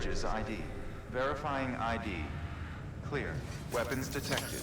bridges ID. Verifying ID. Clear. Weapons detected.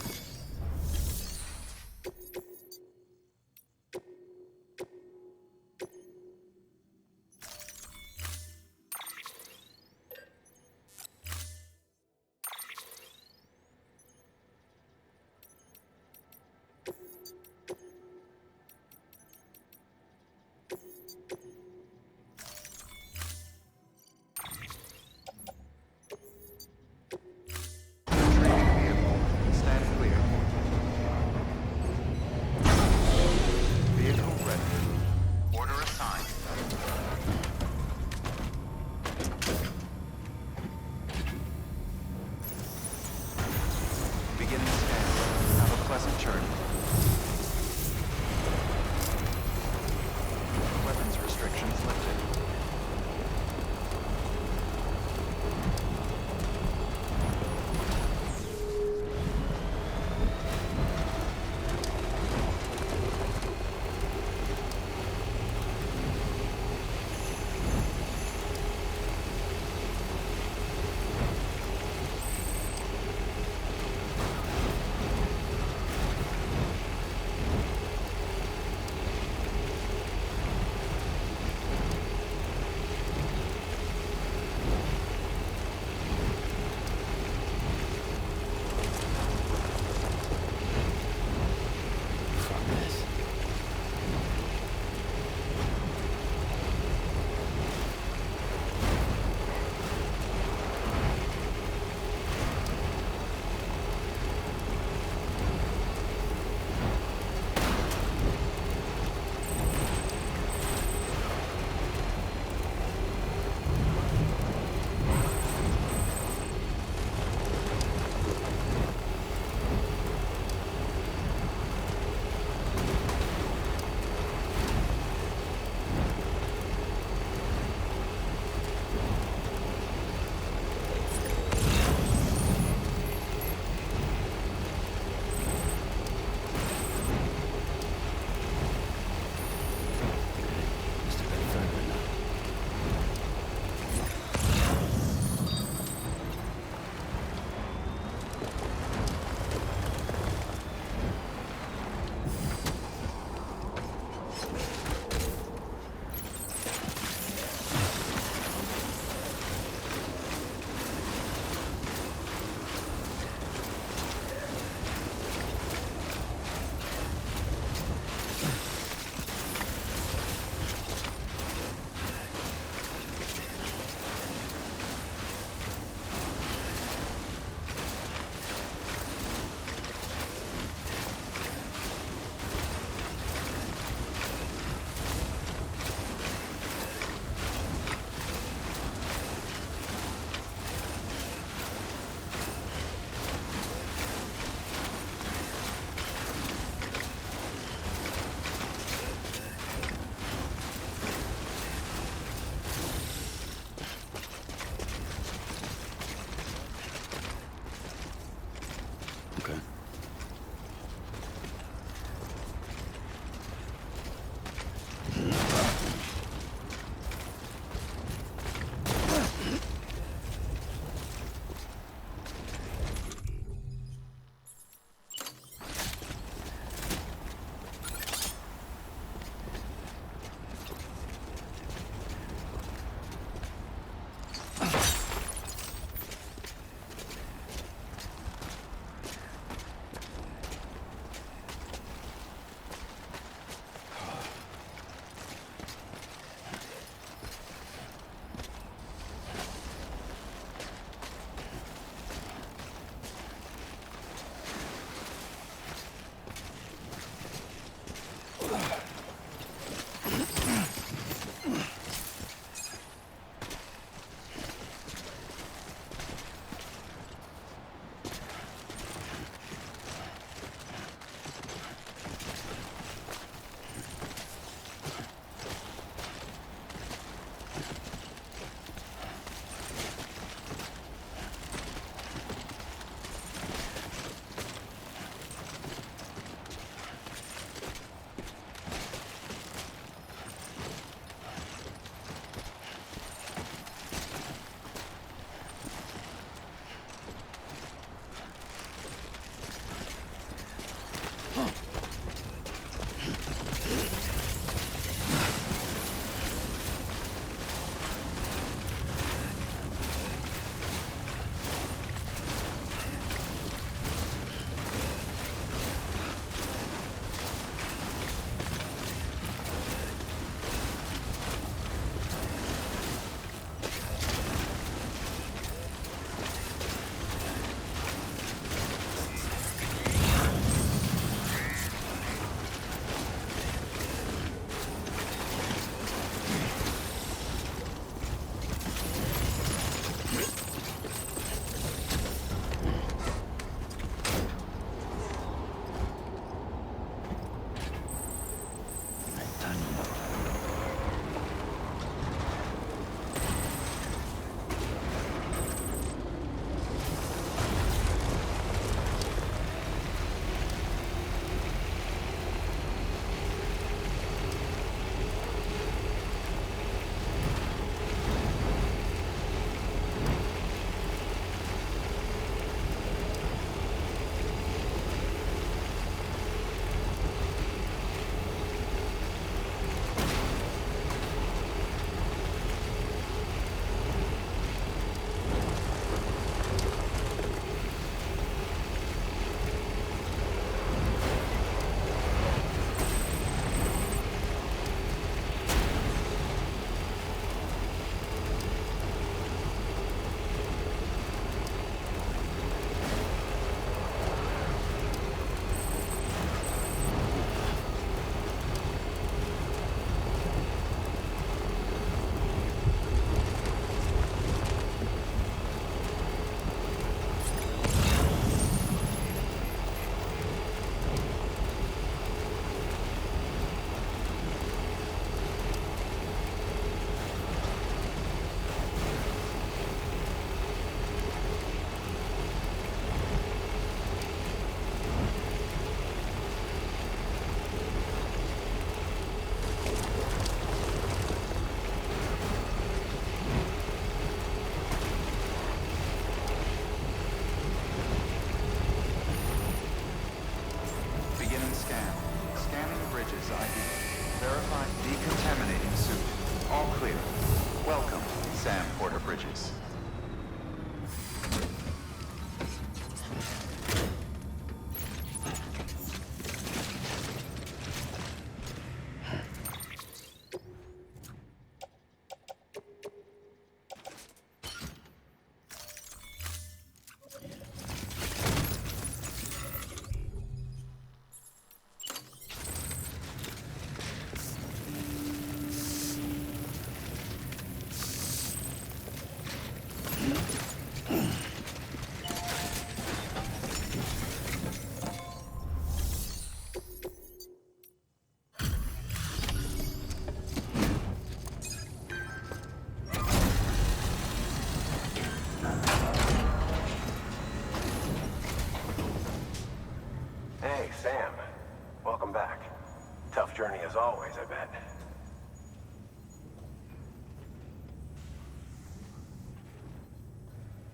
journey as always, I bet.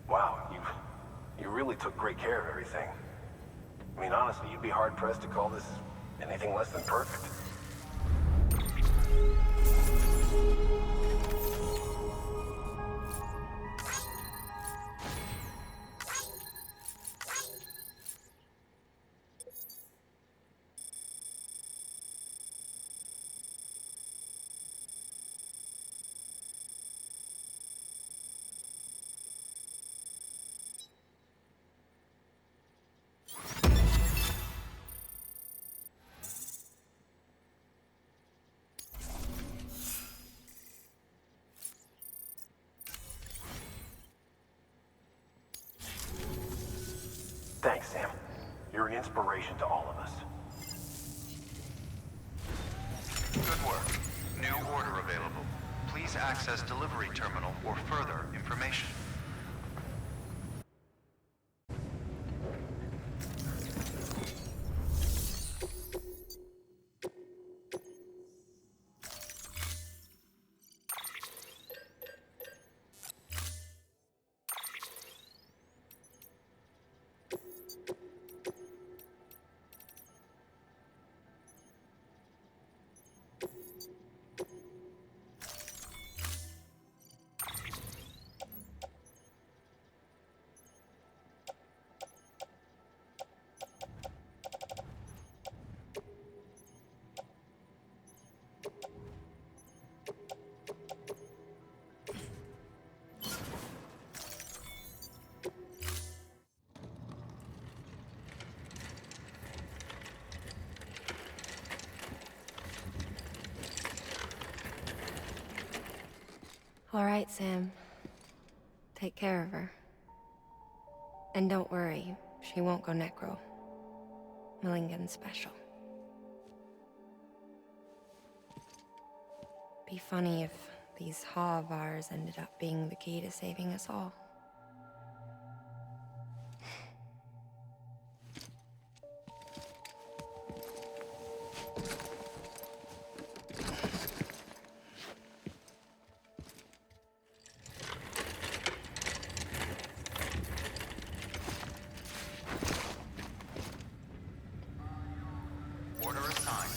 Wow, you really took great care of everything. I mean, honestly, you'd be hard-pressed to call this anything less than perfect. Thanks, Sam. You're an inspiration to all of us. Good work. New order available. Please access delivery terminal for further information. All right, Sam. Take care of her. And don't worry, she won't go necro. Millingan's special. Be funny if these Ha of ours ended up being the key to saving us all. Order assigned.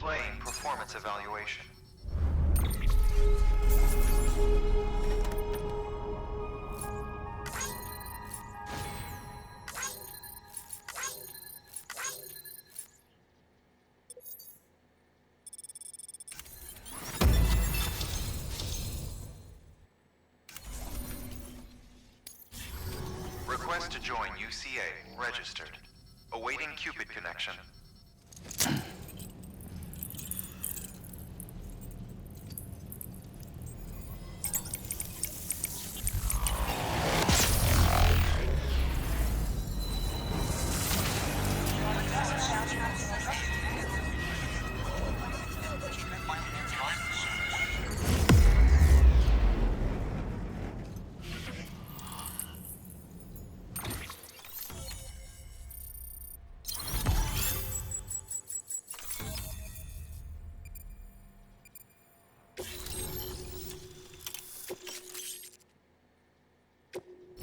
Playing performance evaluation. Request to join UCA. Registered. Awaiting Cupid connection.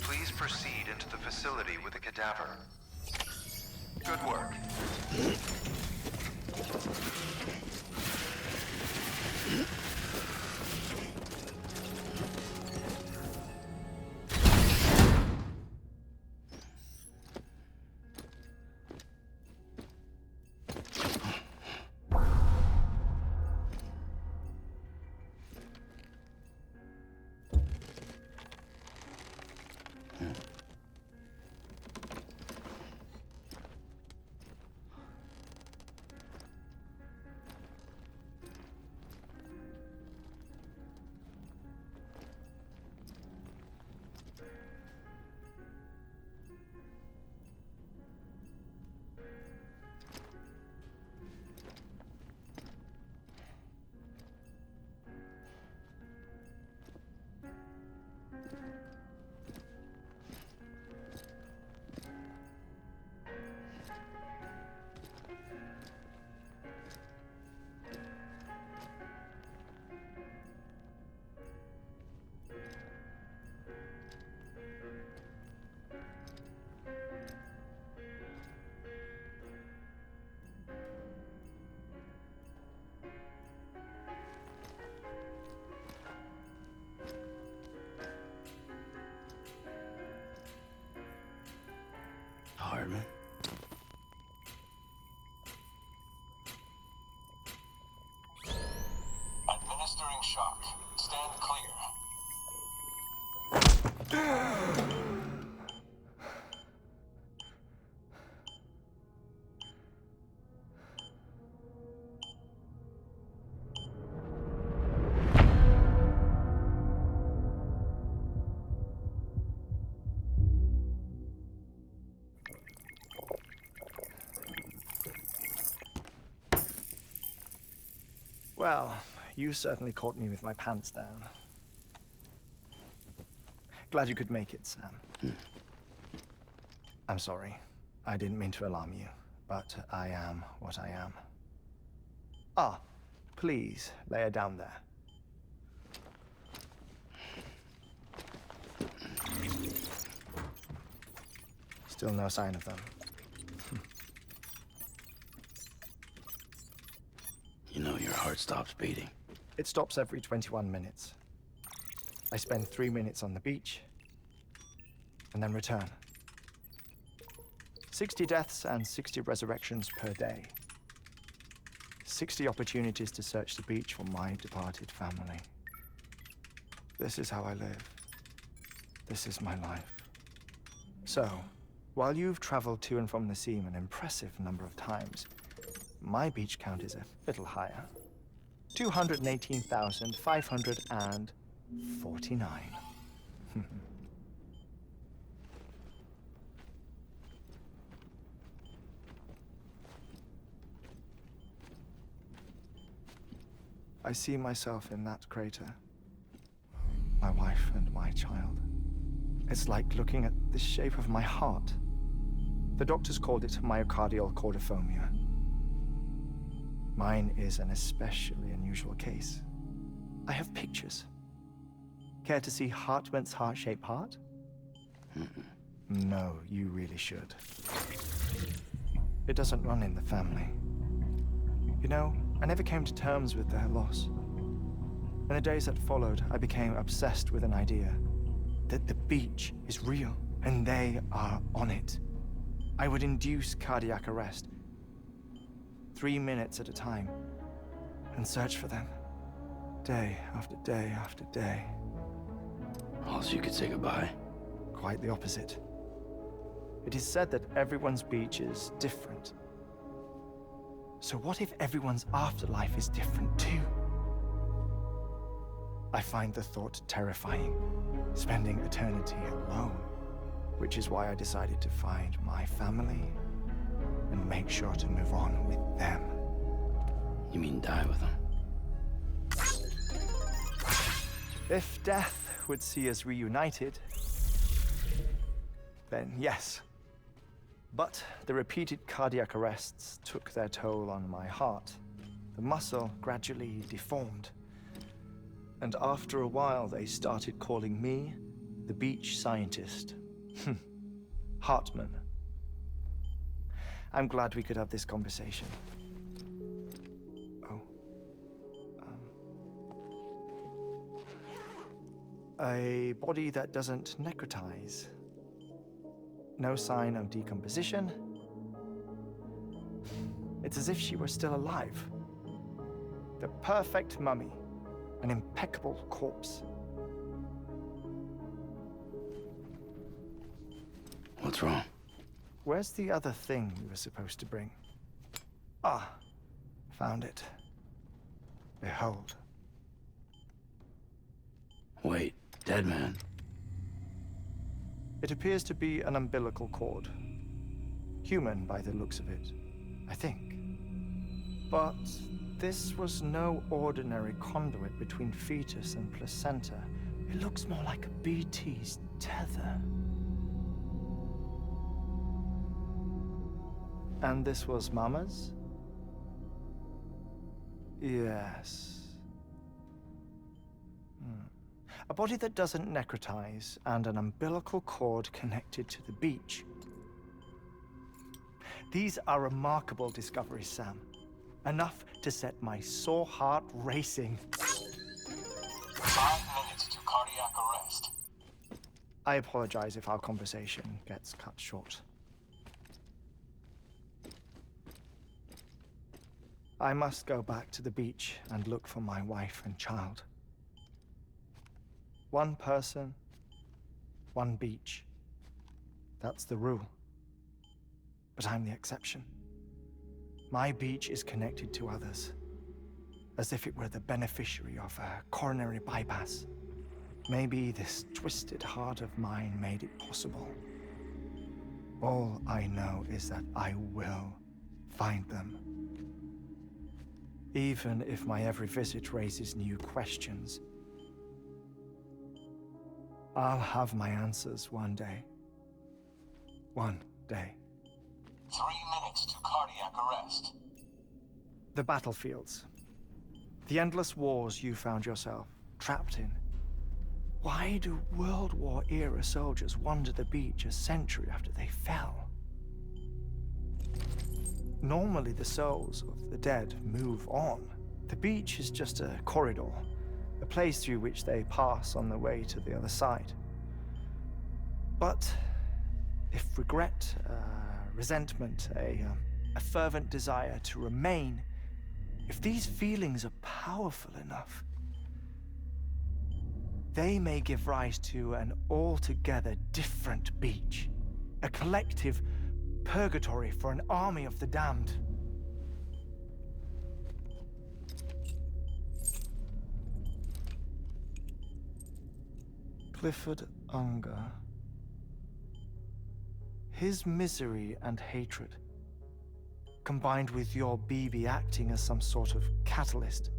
Please proceed into the facility with the cadaver. Good work. Hartman? Administering shock. Stand clear. Well, you certainly caught me with my pants down. Glad you could make it, Sam. I'm sorry. I didn't mean to alarm you, but I am what I am. Ah, please, lay her down there. Still no sign of them. You know your heart stops beating. It stops every 21 minutes. I spend 3 minutes on the beach, and then return. 60 deaths and 60 resurrections per day. 60 opportunities to search the beach for my departed family. This is how I live. This is my life. So, while you've traveled to and from the seam an impressive number of times, my beach count is a little higher. 218,549. I see myself in that crater. My wife and my child. It's like looking at the shape of my heart. The doctors called it myocardial cordiformia. Mine is an especially unusual case. I have pictures. Care to see Hartman's heart-shaped heart? No, you really should. It doesn't run in the family. You know, I never came to terms with their loss. In the days that followed, I became obsessed with an idea that the beach is real and they are on it. I would induce cardiac arrest, 3 minutes at a time, and search for them, day after day after day. Also, you could say goodbye. Quite the opposite. It is said that everyone's beach is different. So what if everyone's afterlife is different too? I find the thought terrifying, spending eternity alone, which is why I decided to find my family and make sure to move on with them. You mean die with them? If death would see us reunited, then yes. But the repeated cardiac arrests took their toll on my heart. The muscle gradually deformed. And after a while, they started calling me the beach scientist. Hartman. I'm glad we could have this conversation. Oh. A body that doesn't necrotize. No sign of decomposition. It's as if she were still alive. The perfect mummy. An impeccable corpse. What's wrong? Where's the other thing we were supposed to bring? Ah, found it. Behold. Wait, dead man. It appears to be an umbilical cord. Human by the looks of it, I think. But this was no ordinary conduit between fetus and placenta. It looks more like a BT's tether. And this was Mama's? Yes. A body that doesn't necrotize and an umbilical cord connected to the beach. These are remarkable discoveries, Sam. Enough to set my sore heart racing. 5 minutes to cardiac arrest. I apologize if our conversation gets cut short. I must go back to the beach and look for my wife and child. One person, one beach. That's the rule. But I'm the exception. My beach is connected to others, as if it were the beneficiary of a coronary bypass. Maybe this twisted heart of mine made it possible. All I know is that I will find them. Even if my every visit raises new questions, I'll have my answers one day. One day. 3 minutes to cardiac arrest. The battlefields. The endless wars you found yourself trapped in. Why do World War-era soldiers wander the beach a century after they fell? Normally the souls of the dead move on. The beach is just a corridor, a place through which they pass on the way to the other side. But if regret, resentment, a fervent desire to remain, if these feelings are powerful enough, they may give rise to an altogether different beach, a collective purgatory for an army of the damned. Clifford Unger. His misery and hatred, combined with your BB acting as some sort of catalyst,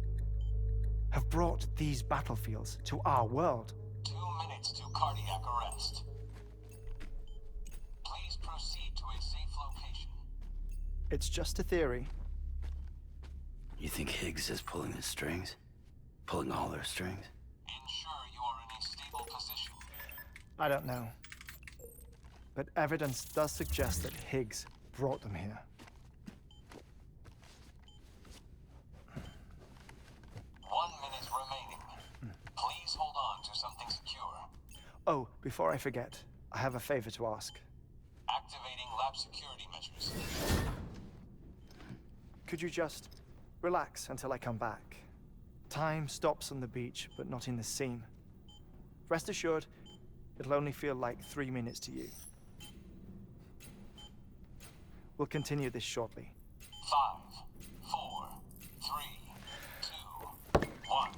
have brought these battlefields to our world. 2 minutes to cardiac arrest. Please proceed to a safe location. It's just a theory. You think Higgs is pulling the strings? Pulling all their strings? Ensure you are in a stable position. I don't know. But evidence does suggest that Higgs brought them here. Oh, before I forget, I have a favor to ask. Activating lab security measures. Could you just relax until I come back? Time stops on the beach, but not in the scene. Rest assured, it'll only feel like 3 minutes to you. We'll continue this shortly. 5, 4, 3, 2, 1.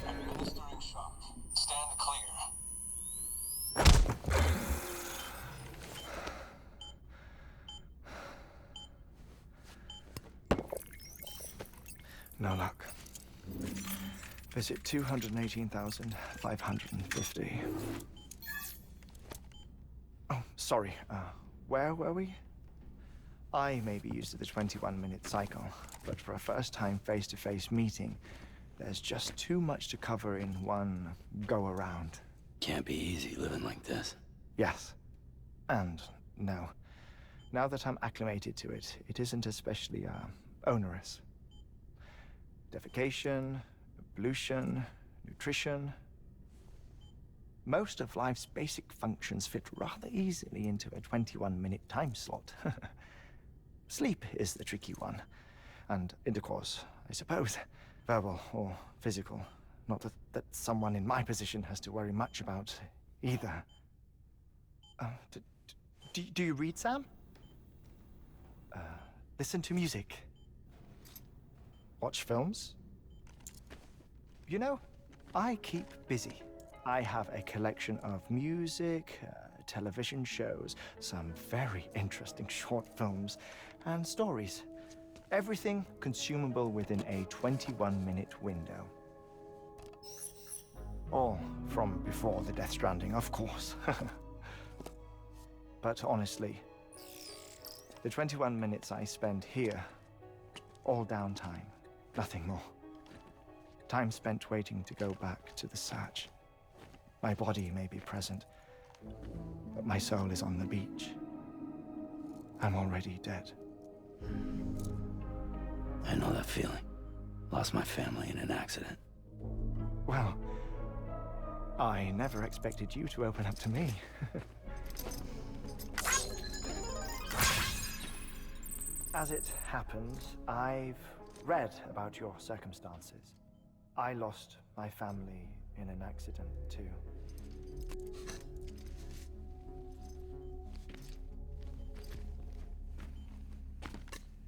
Administering shock. Stand clear. No luck. Visit 218,550. Oh, sorry. Where were we? I may be used to the 21-minute cycle, but for a first-time face-to-face meeting, there's just too much to cover in one go-around. Can't be easy living like this. Yes. And no. Now that I'm acclimated to it, it isn't especially, onerous. Defecation, ablution, nutrition. Most of life's basic functions fit rather easily into a 21-minute time slot. Sleep is the tricky one. And intercourse, I suppose. Verbal or physical. Not that someone in my position has to worry much about either. Do you read, Sam? Listen to music. Watch films? You know, I keep busy. I have a collection of music, television shows, some very interesting short films, and stories. Everything consumable within a 21-minute window. All from before the Death Stranding, of course. But honestly, the 21 minutes I spend here, all downtime, nothing more. Time spent waiting to go back to the Satch. My body may be present, but my soul is on the beach. I'm already dead. I know that feeling. Lost my family in an accident. Well, I never expected you to open up to me. As it happens, I've read about your circumstances. I lost my family in an accident, too.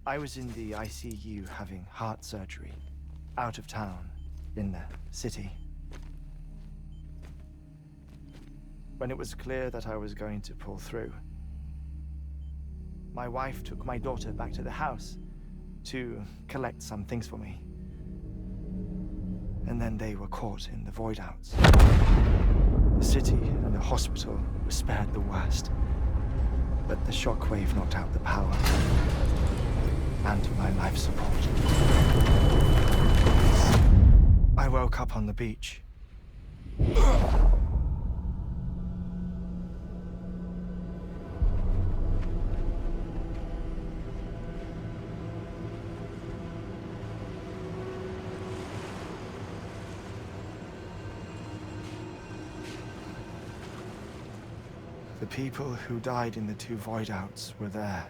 I was in the ICU having heart surgery, out of town, in the city. When it was clear that I was going to pull through, my wife took my daughter back to the house to collect some things for me. And then they were caught in the void outs. The city and the hospital were spared the worst, but the shockwave knocked out the power and my life support. I woke up on the beach. The people who died in the 2 void outs were there.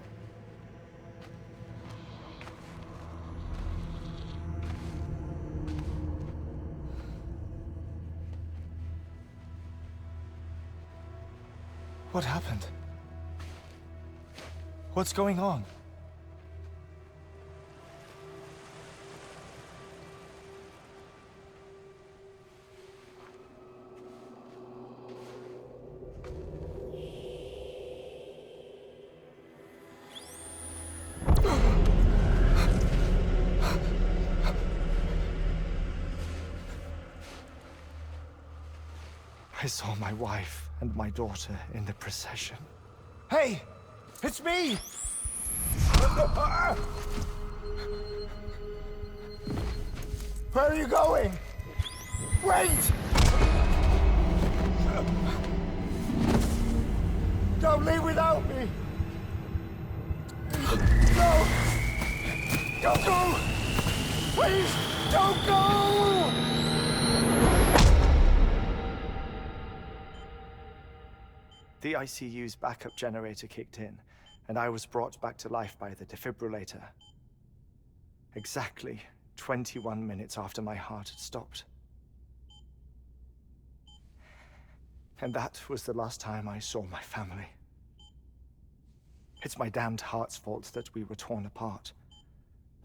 What happened? What's going on? I saw my wife and my daughter in the procession. Hey! It's me! Where are you going? Wait! Don't leave without me! No! Don't go! Please, don't go! The ICU's backup generator kicked in, and I was brought back to life by the defibrillator. Exactly 21 minutes after my heart had stopped. And that was the last time I saw my family. It's my damned heart's fault that we were torn apart,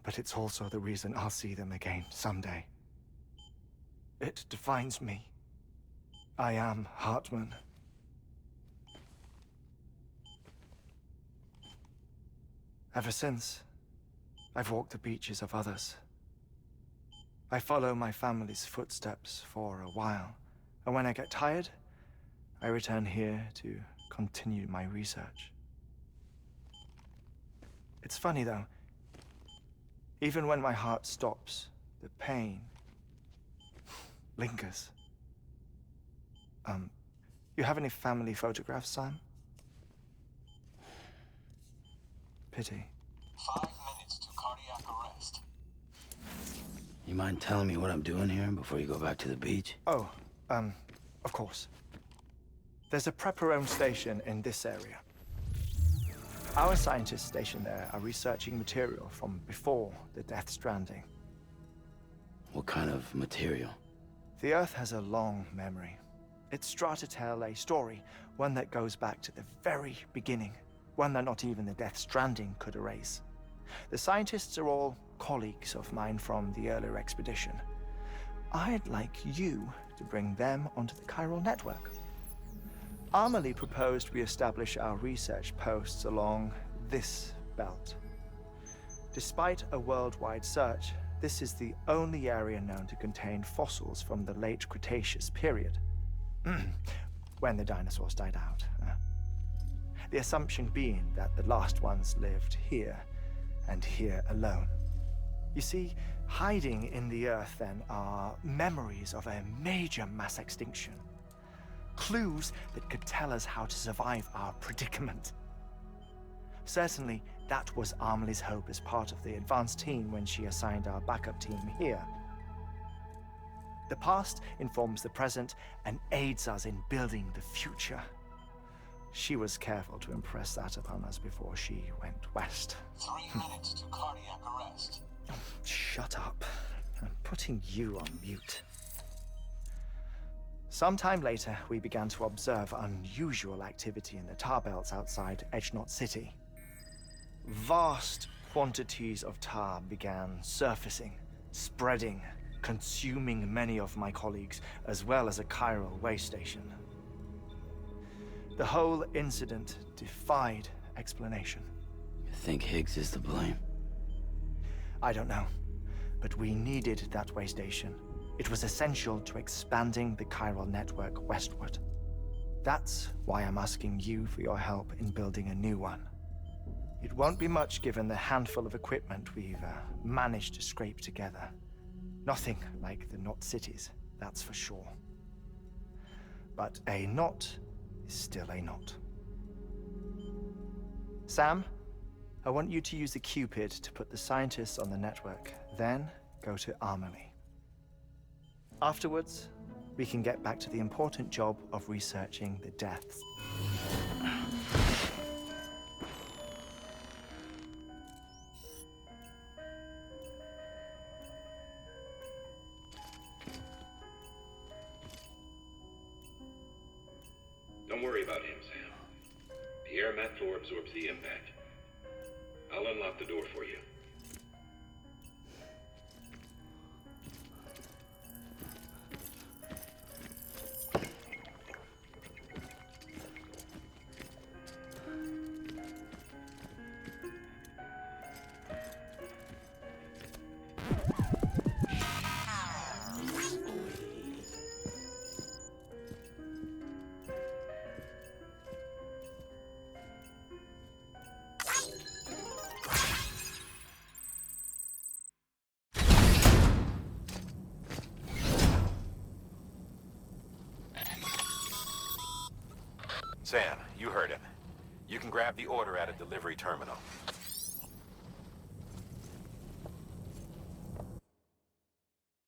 but it's also the reason I'll see them again someday. It defines me. I am Hartman. Ever since, I've walked the beaches of others. I follow my family's footsteps for a while, and when I get tired, I return here to continue my research. It's funny though, even when my heart stops, the pain lingers. You have any family photographs, Sam? Pity. 5 minutes to cardiac arrest. You mind telling me what I'm doing here before you go back to the beach? Oh, of course. There's a Prepperone station in this area. Our scientists stationed there are researching material from before the Death Stranding. What kind of material? The Earth has a long memory. It's trying to tell a story, one that goes back to the very beginning, one that not even the Death Stranding could erase. The scientists are all colleagues of mine from the earlier expedition. I'd like you to bring them onto the chiral network. Amelie proposed we establish our research posts along this belt. Despite a worldwide search, this is the only area known to contain fossils from the late Cretaceous period, when the dinosaurs died out. The assumption being that the last ones lived here, and here alone. You see, hiding in the Earth, then, are memories of a major mass extinction. Clues that could tell us how to survive our predicament. Certainly, that was Amelie's hope as part of the advanced team when she assigned our backup team here. The past informs the present and aids us in building the future. She was careful to impress that upon us before she went west. 3 minutes to cardiac arrest. Shut up. I'm putting you on mute. Sometime later, we began to observe unusual activity in the tar belts outside Edgenot City. Vast quantities of tar began surfacing, spreading, consuming many of my colleagues, as well as a chiral waste station. The whole incident defied explanation. You think Higgs is to blame? I don't know, but we needed that way station. It was essential to expanding the chiral network westward. That's why I'm asking you for your help in building a new one. It won't be much given the handful of equipment we've managed to scrape together. Nothing like the Knot cities, that's for sure. But a knot is still a knot. Sam, I want you to use the Cupid to put the scientists on the network, then go to Amelie. Afterwards, we can get back to the important job of researching the deaths. Don't worry about him, Sam. The air mat floor absorbs the impact. I'll unlock the door for you. Sam, you heard him. You can grab the order at a delivery terminal.